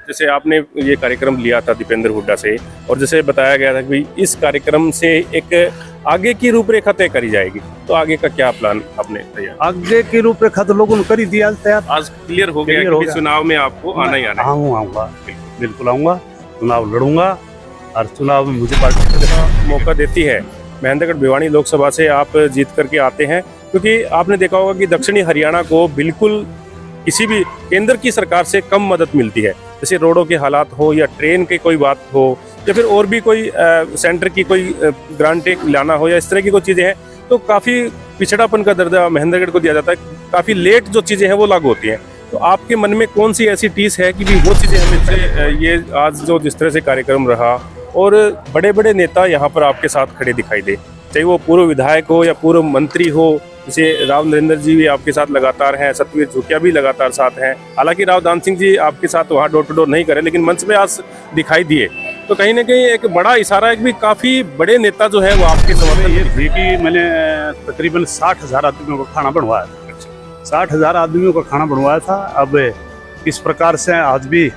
जैसे आपने ये कार्यक्रम लिया था दीपेंद्र हुड्डा से, और जैसे बताया गया था कि भाई इस कार्यक्रम से एक आगे की रूपरेखा तय करी जाएगी, तो आगे का क्या प्लान आपने तैयार? आगे की रूपरेखा तो लोगों ने कर ही दिया तैयार। आज क्लियर हो गया कि चुनाव में आपको आना ही आना है। आऊंगा, बिल्कुल आऊंगा, चुनाव लड़ूंगा, और चुनाव में मुझे पार्टी मौका देती है। महेंद्रगढ़ भिवानी लोकसभा से आप जीत करके आते हैं, क्योंकि आपने देखा होगा कि दक्षिणी हरियाणा को बिल्कुल किसी भी केंद्र की सरकार से कम मदद मिलती है। जैसे रोडों के हालात हो, या ट्रेन की कोई बात हो, या फिर और भी कोई सेंटर की कोई ग्रांट लाना हो, या इस तरह की कोई चीज़ें हैं, तो काफ़ी पिछड़ापन का दर्जा महेंद्रगढ़ को दिया जाता है। काफ़ी लेट जो चीज़ें हैं वो लागू होती हैं। तो आपके मन में कौन सी ऐसी टीस है कि भी वो चीज़ें हमें ये आज जो जिस तरह से कार्यक्रम रहा, और बड़े बड़े नेता यहाँ पर आपके साथ खड़े दिखाई दे, चाहे वो पूर्व विधायक हो या पूर्व मंत्री हो, जैसे राव नरेंद्र जी भी आपके साथ लगातार हैं, सतवीर झुकिया भी लगातार साथ हैं। हालांकि राव दान सिंह जी आपके साथ वहाँ डोर टू डोर नहीं करे, लेकिन मंच में आज दिखाई दिए, तो कहीं ना कहीं एक बड़ा इशारा है कि भी काफ़ी बड़े नेता जो है वो आपके समर्थन। ये थी कि मैंने तकरीबन 60,000 आदमियों का खाना बनवाया था। 60,000 आदमियों का खाना बनवाया था। अब इस प्रकार से आज भी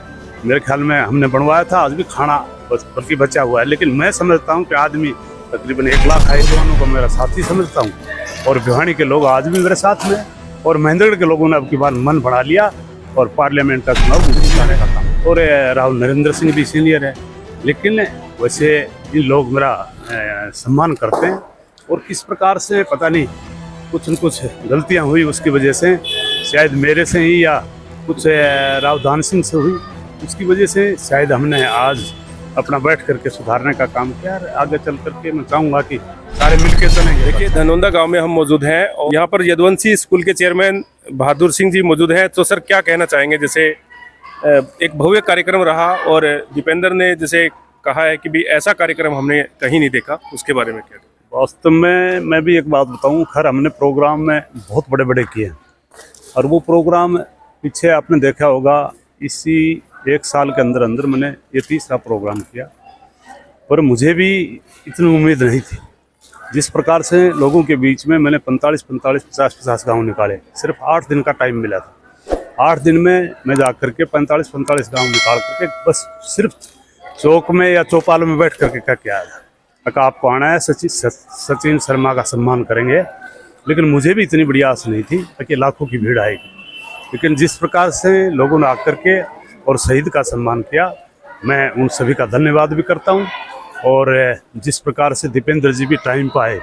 मेरे ख्याल में हमने बनवाया था, आज भी खाना बल्कि बचा हुआ है। लेकिन मैं समझता हूँ कि आदमी तकरीबन 1 लाख आए जवानों को मेरा साथी समझता हूँ, और भिवानी के लोग आज भी मेरे साथ में, और महेंद्रगढ़ के लोगों ने अब की बार मन बढ़ा लिया, और पार्लियामेंट का चुनाव मुझे जिताने का काम। और राव नरेंद्र सिंह भी सीनियर है, लेकिन वैसे इन लोग मेरा सम्मान करते हैं, और किस प्रकार से पता नहीं कुछ न कुछ गलतियाँ हुई, उसकी वजह से शायद मेरे से ही या कुछ राव दान सिंह से हुई, उसकी वजह से शायद हमने आज अपना बैठ करके सुधारने का काम किया। आगे चल करके मैं चाहूँगा कि सारे मिलके चलेंगे। देखिए, धनौंदा गांव में हम मौजूद हैं, और यहाँ पर यदुवंशी स्कूल के चेयरमैन बहादुर सिंह जी मौजूद हैं। तो सर, क्या कहना चाहेंगे? जैसे एक भव्य कार्यक्रम रहा, और दीपेंद्र ने जैसे कहा है कि भी ऐसा कार्यक्रम हमने कहीं नहीं देखा, उसके बारे में क्या? वास्तव में मैं भी एक बात बताऊं, खैर हमने प्रोग्राम में बहुत बड़े बड़े किए, और वो प्रोग्राम पीछे आपने देखा होगा, इसी 1 साल के अंदर अंदर मैंने ये 3रा प्रोग्राम किया, पर मुझे भी इतनी उम्मीद नहीं थी। जिस प्रकार से लोगों के बीच में मैंने 45, 50 गाँव निकाले, सिर्फ 8 दिन का टाइम मिला था। 8 दिन में मैं जा करके 45 गाँव निकाल करके बस सिर्फ चौक में या चौपाल में बैठ करके क्या किया था, आपको आना है, सचिन शर्मा का सम्मान करेंगे। लेकिन मुझे भी इतनी बड़ी आस नहीं थी कि लाखों की भीड़ आएगी। लेकिन जिस प्रकार से लोगों ने आकर के और शहीद का सम्मान किया, मैं उन सभी का धन्यवाद भी करता हूं। और जिस प्रकार से दीपेंद्र जी भी टाइम पर आए,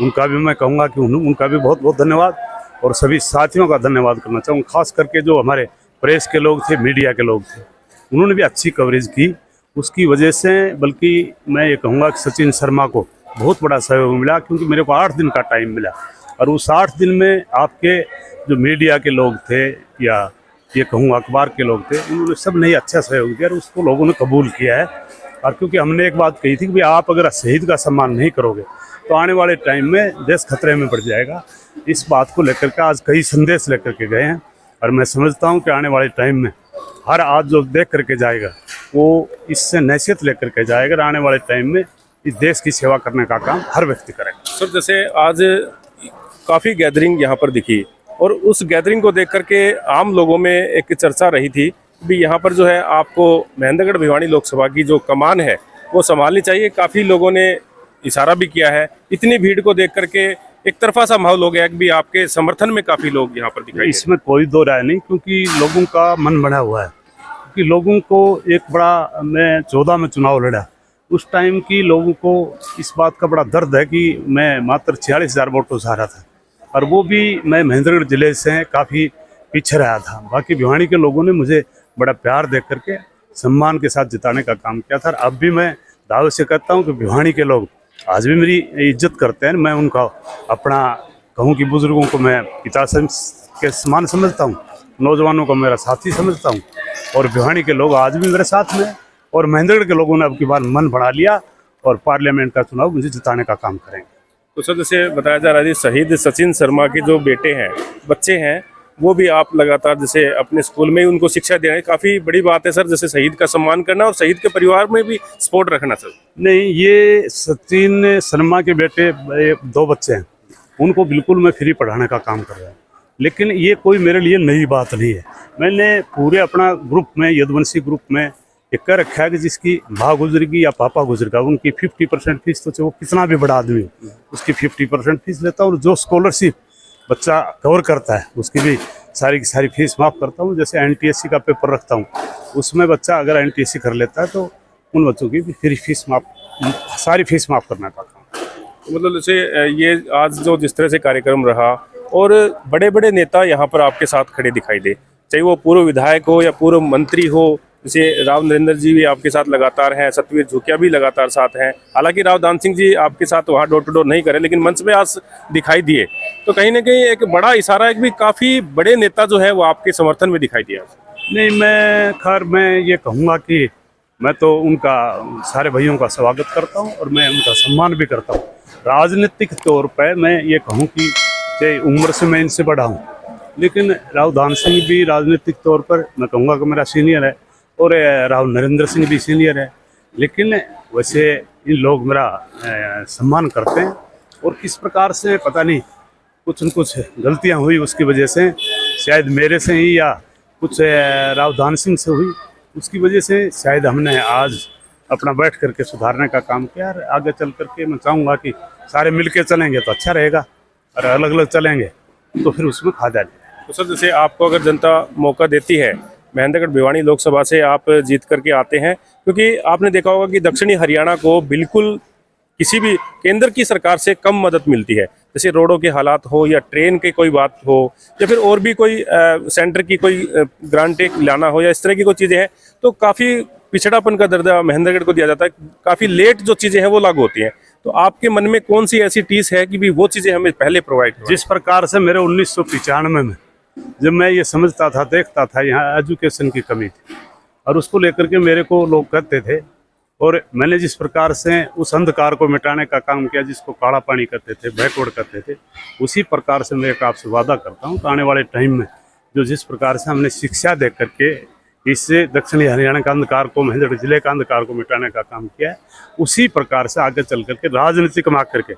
उनका भी मैं कहूँगा कि उनका भी बहुत बहुत धन्यवाद, और सभी साथियों का धन्यवाद करना चाहूँगा। खास करके जो हमारे प्रेस के लोग थे, मीडिया के लोग थे, उन्होंने भी अच्छी कवरेज की। उसकी वजह से बल्कि मैं ये कहूँगा कि सचिन शर्मा को बहुत बड़ा सहयोग मिला, क्योंकि मेरे को 8 दिन का टाइम मिला, और उस 8 दिन में आपके जो मीडिया के लोग थे, या ये कहूँ अखबार के लोग थे, उन्होंने सब ने अच्छा सहयोग दिया, और उसको लोगों ने कबूल किया है। और क्योंकि हमने एक बात कही थी कि भाई आप अगर शहीद का सम्मान नहीं करोगे तो आने वाले टाइम में देश खतरे में पड़ जाएगा। इस बात को लेकर के आज कई संदेश लेकर के गए हैं, और मैं समझता हूँ कि आने वाले टाइम में हर आज जो देख करके जाएगा वो इससे नसीहत लेकर के जाएगा। आने वाले टाइम में इस देश की सेवा करने का काम हर व्यक्ति करेगा। सर, जैसे आज काफ़ी गैदरिंग यहाँ पर दिखी, और उस गैदरिंग को देख करके आम लोगों में एक चर्चा रही थी भी यहाँ पर जो है आपको महेंद्रगढ़ भिवानी लोकसभा की जो कमान है वो संभालनी चाहिए। काफ़ी लोगों ने इशारा भी किया है। इतनी भीड़ को देख करके एक तरफा सा माहौल हो गया कि भी आपके समर्थन में काफ़ी लोग यहाँ पर दिखाई। इसमें कोई दो राय नहीं, क्योंकि लोगों का मन बना हुआ है। क्योंकि लोगों को एक बड़ा, मैं 14 में चुनाव लड़ा, उस टाइम की लोगों को इस बात का बड़ा दर्द है कि मैं मात्र 46,000 वोटों से हारा था, और वो भी मैं महेंद्रगढ़ जिले से काफ़ी पीछे रहा था। बाकी भिवानी के लोगों ने मुझे बड़ा प्यार देख करके सम्मान के साथ जिताने का काम किया था। अब भी मैं दावे से कहता हूँ कि भिवानी के लोग आज भी मेरी इज्जत करते हैं। मैं उनका अपना कहूँ कि बुजुर्गों को मैं पिता के समान समझता हूँ, नौजवानों को मेरा साथी समझता हूँ, और भिवानी के लोग आज भी मेरे साथ में, और महेंद्रगढ़ के लोगों ने अब की बार मन बढ़ा लिया, और पार्लियामेंट का चुनाव मुझे जिताने का काम करेंगे। तो सर, जैसे बताया जा रहा है शहीद सचिन शर्मा के जो बेटे हैं, बच्चे हैं, वो भी आप लगातार जैसे अपने स्कूल में ही उनको शिक्षा दे रहे हैं। काफ़ी बड़ी बात है सर, जैसे शहीद का सम्मान करना और शहीद के परिवार में भी सपोर्ट रखना सर। नहीं, ये सचिन शर्मा के बेटे 2 बच्चे हैं, उनको बिल्कुल मैं फ्री पढ़ाने का काम कर रहा हूँ। लेकिन ये कोई मेरे लिए नई बात नहीं है। मैंने पूरे अपना ग्रुप में, यदुवंशी ग्रुप में ये कर रखा है कि जिसकी माँ गुजरेगी या पापा गुजरेगा उनकी 50% फीस, तो चाहे वो कितना भी बड़ा आदमी हो उसकी 50% फीस लेता हूँ। और जो स्कॉलरशिप बच्चा कवर करता है उसकी भी सारी की सारी फीस माफ़ करता हूँ। जैसे NTSC का पेपर रखता हूँ, उसमें बच्चा अगर NTSC कर लेता है तो उन बच्चों की भी फ्री फीस सारी फीस माफ़ करना का काम। मतलब जैसे ये आज जो जिस तरह से कार्यक्रम रहा और बड़े बड़े नेता यहाँ पर आपके साथ खड़े दिखाई दे, चाहे वो पूर्व विधायक हो या पूर्व मंत्री हो, जैसे राव नरेंद्र जी भी आपके साथ लगातार हैं, सतवीर झुकिया भी लगातार साथ हैं। हालांकि राव दान सिंह जी आपके साथ वहाँ डोर टू डोर नहीं करे, लेकिन मंच पे आज दिखाई दिए, तो कहीं ना कहीं एक बड़ा इशारा है कि काफ़ी बड़े नेता जो है वो आपके समर्थन में दिखाई दिया। नहीं, मैं ये कहूँगा कि मैं तो उनका सारे भाइयों का स्वागत करता हूँ और मैं उनका सम्मान भी करता हूँ। राजनीतिक तौर पर मैं ये कहूँ कि चाहे उम्र से मैं इनसे बड़ा हूँ, लेकिन राव दान सिंह भी राजनीतिक तौर पर मैं कहूँगा कि मेरा सीनियर है और राव नरेंद्र सिंह भी सीनियर है। लेकिन वैसे इन लोग मेरा सम्मान करते हैं और किस प्रकार से पता नहीं कुछ न कुछ गलतियाँ हुई उसकी वजह से, शायद मेरे से ही या कुछ राव दान सिंह से हुई, उसकी वजह से शायद हमने आज अपना बैठ करके सुधारने का काम किया। और आगे चल करके मैं चाहूँगा कि सारे मिलके चलेंगे तो अच्छा रहेगा, और अलग अलग चलेंगे तो फिर उसमें खा जाएगा। तो सर, जैसे आपको अगर जनता मौका देती है, महेंद्रगढ़ भिवानी लोकसभा से आप जीत करके आते हैं, क्योंकि आपने देखा होगा कि दक्षिणी हरियाणा को बिल्कुल किसी भी केंद्र की सरकार से कम मदद मिलती है। जैसे रोडों के हालात हो या ट्रेन की कोई बात हो या फिर और भी कोई सेंटर की कोई ग्रांटें लाना हो या इस तरह की कोई चीज़ें हैं, तो काफ़ी पिछड़ापन का दर्जा महेंद्रगढ़ को दिया जाता है। काफ़ी लेट जो चीज़ें हैं वो लागू होती हैं। तो आपके मन में कौन सी ऐसी टीस है कि भी वो चीज़ें हमें पहले प्रोवाइड हो? जिस प्रकार से मेरे 1995 में जब मैं ये समझता था, देखता था यहाँ एजुकेशन की कमी थी और उसको लेकर के मेरे को लोग कहते थे, और मैंने जिस प्रकार से उस अंधकार को मिटाने का काम किया जिसको काला पानी कहते थे, बैकवर्ड कहते थे, उसी प्रकार से मैं एक आपसे वादा करता हूँ कि आने वाले टाइम में जो जिस प्रकार से हमने शिक्षा दे करके इससे दक्षिणी हरियाणा का अंधकार को, महेंद्रगढ़ जिले का अंधकार को मिटाने का काम किया है, उसी प्रकार से आगे चल करके राजनीति कमा करके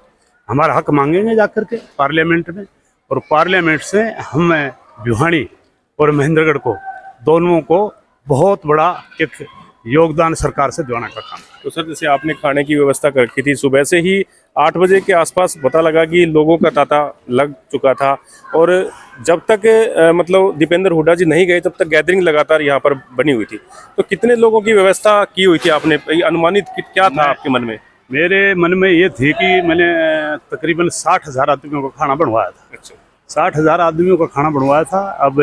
हमारा हक मांगेंगे जा करके पार्लियामेंट में, और पार्लियामेंट से हम भिवानी और महेंद्रगढ़ को दोनों को बहुत बड़ा एक योगदान सरकार से दिलाने का काम। तो सर, जैसे आपने खाने की व्यवस्था कर रखी थी, सुबह से ही 8 बजे के आसपास पता लगा कि लोगों का तांता लग चुका था, और जब तक मतलब दीपेंद्र हुड्डा जी नहीं गए तब तक गैदरिंग लगातार यहाँ पर बनी हुई थी। तो कितने लोगों की व्यवस्था की हुई थी आपने, अनुमानित क्या था आपके मन में? मेरे मन में ये थी कि मैंने तकरीबन 60,000 आदमियों का खाना बनवाया था। अच्छा, 60,000 आदमियों का खाना बनवाया था। अब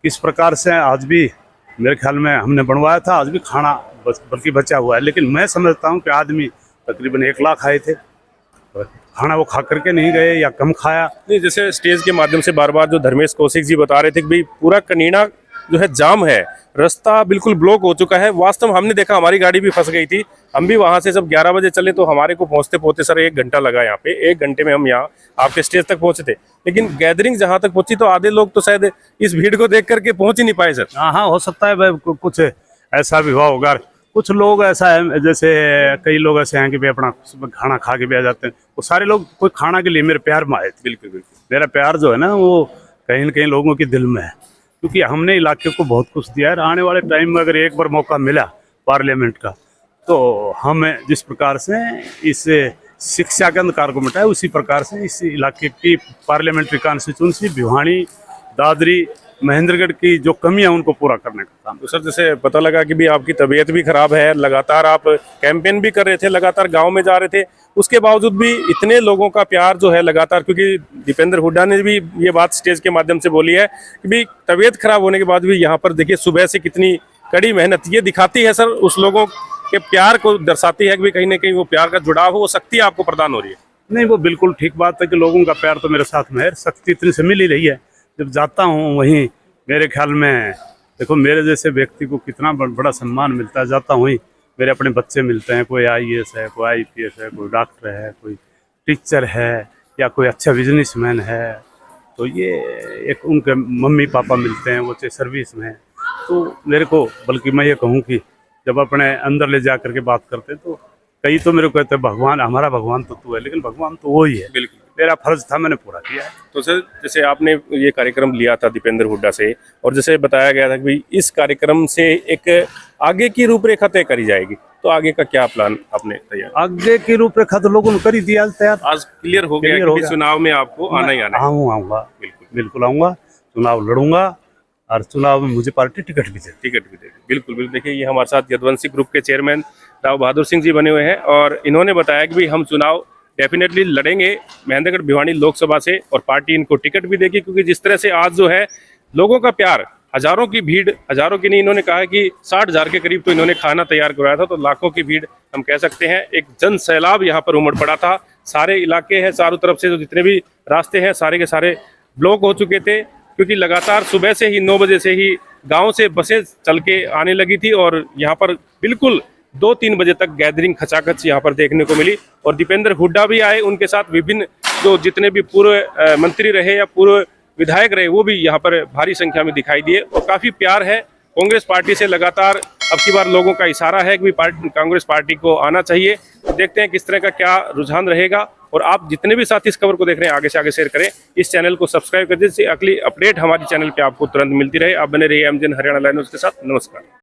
किस प्रकार से आज भी मेरे ख्याल में हमने बनवाया था, आज भी खाना बल्कि बचा हुआ है, लेकिन मैं समझता हूँ कि आदमी तकरीबन 1 लाख आए थे, खाना वो खा करके नहीं गए या कम खाया। नहीं, जैसे स्टेज के माध्यम से बार बार जो धर्मेश कौशिक जी बता रहे थे कि भाई पूरा कनीना जो है जाम है, रास्ता बिल्कुल ब्लॉक हो चुका है। वास्तव में हमने देखा, हमारी गाड़ी भी फंस गई थी। हम भी वहां से जब 11 बजे चले तो हमारे को पहुंचते पहुंचते सर 1 घंटा लगा। यहाँ पे 1 घंटे में हम यहाँ आपके स्टेज तक पहुंचे थे, लेकिन गैदरिंग जहां तक पहुंची तो आधे लोग तो शायद इस भीड़ को देख करके पहुंच ही नहीं पाए सर। हाँ, हो सकता है भाई कुछ ऐसा भी हुआ होगा। कुछ लोग ऐसा है, जैसे कई लोग ऐसे हैं कि भाई अपना खाना खा के भी आ जाते हैं। वो सारे लोग कोई खाना के लिए मेरे प्यार में आए थे। बिल्कुल बिल्कुल, मेरा प्यार जो है ना वो कहीं न कहीं लोगों के दिल में है, क्योंकि हमने इलाके को बहुत कुछ दिया है। आने वाले टाइम में अगर एक बार मौका मिला पार्लियामेंट का, तो हम जिस प्रकार से इस शिक्षा के अंधकार को मिटाए, उसी प्रकार से इस इलाके की पार्लियामेंट्री कॉन्स्टिट्यूंसी भिवानी, दादरी, महेंद्रगढ़ की जो कमियां उनको पूरा करने का काम। तो सर, जैसे पता लगा कि भी आपकी तबीयत भी खराब है, लगातार आप कैंपेन भी कर रहे थे, लगातार गांव में जा रहे थे, उसके बावजूद भी इतने लोगों का प्यार जो है लगातार, क्योंकि दीपेंद्र हुड्डा ने भी ये बात स्टेज के माध्यम से बोली है कि भी तबीयत खराब होने के बाद भी यहाँ पर देखिए सुबह से कितनी कड़ी मेहनत, ये दिखाती है सर उस लोगों के प्यार को दर्शाती है कि भी कहीं ना कहीं वो प्यार का जुड़ाव हो, वो शक्ति आपको प्रदान हो रही है। नहीं, वो बिल्कुल ठीक बात है कि लोगों का प्यार तो मेरे साथ में है, शक्ति इतनी से मिल ही रही है। जब जाता हूँ वहीं मेरे ख्याल में देखो मेरे जैसे व्यक्ति को कितना बड़ा सम्मान मिलता है। जाता हूँ मेरे अपने बच्चे मिलते हैं, कोई IAS है, कोई IPS है, कोई डॉक्टर है, कोई टीचर है, या कोई अच्छा बिजनेसमैन है। तो ये एक उनके मम्मी पापा मिलते हैं, वो चाहे सर्विस में है। तो मेरे को, बल्कि मैं ये कहूँ कि जब अपने अंदर ले जा करके बात करते तो कई तो मेरे को कहते हैं भगवान, हमारा भगवान तो तू है, लेकिन भगवान तो वो ही है। बिल्कुल। मेरा फर्ज था, मैंने पूरा किया है। तो सर, जैसे आपने ये कार्यक्रम लिया था दीपेंद्र हुड्डा से, और जैसे बताया गया था कि भाई इस कार्यक्रम से एक आगे की रूपरेखा तय करी जाएगी, तो आगे का क्या प्लान आपने तैयार? आगे की रूपरेखा तो लोगों ने कर ही दिया तैयार। आज क्लियर हो गया Clear कि हो भाई गया। चुनाव में आपको आना ही आना है। आऊंगा, बिल्कुल बिल्कुल आऊंगा, चुनाव लड़ूंगा और चुनाव में मुझे पार्टी टिकट भी दे। टिकट भी देगी, बिल्कुल बिल्कुल। देखिए, ये हमारे साथ यदुवंशी ग्रुप के चेयरमैन राव बहादुर सिंह जी बने हुए हैं, और इन्होंने बताया कि भाई हम चुनाव डेफिनेटली लड़ेंगे महेंद्रगढ़ भिवानी लोकसभा से, और पार्टी इनको टिकट भी देगी, क्योंकि जिस तरह से आज जो है लोगों का प्यार, हजारों की भीड़, हजारों की नहीं, इन्होंने कहा है कि 60,000 के करीब तो इन्होंने खाना तैयार करवाया था, तो लाखों की भीड़ हम कह सकते हैं। एक जन सैलाब यहाँ पर उमड़ पड़ा था। सारे इलाके हैं, चारों तरफ से जो जितने भी रास्ते हैं सारे के सारे ब्लॉक हो चुके थे, क्योंकि लगातार सुबह से ही 9 बजे से ही गांव से बसें चल के आने लगी थी, और यहाँ पर बिल्कुल 2-3 बजे तक गैदरिंग खचाखच यहाँ पर देखने को मिली। और दीपेंद्र हुड्डा भी आए, उनके साथ विभिन्न जो जितने भी पूर्व मंत्री रहे या पूर्व विधायक रहे, वो भी यहाँ पर भारी संख्या में दिखाई दिए, और काफी प्यार है कांग्रेस पार्टी से। लगातार अब की बार लोगों का इशारा है कि कांग्रेस पार्टी को आना चाहिए। तो देखते हैं किस तरह का क्या रुझान रहेगा, और आप जितने भी साथी इस खबर को देख रहे हैं आगे से आगे शेयर करें, इस चैनल को सब्सक्राइब कर दीजिए। अगली अपडेट हमारी चैनल पे आपको तुरंत मिलती रहे। आप बने रहिए एमजन हरियाणा लाइव न्यूज़ के साथ। नमस्कार।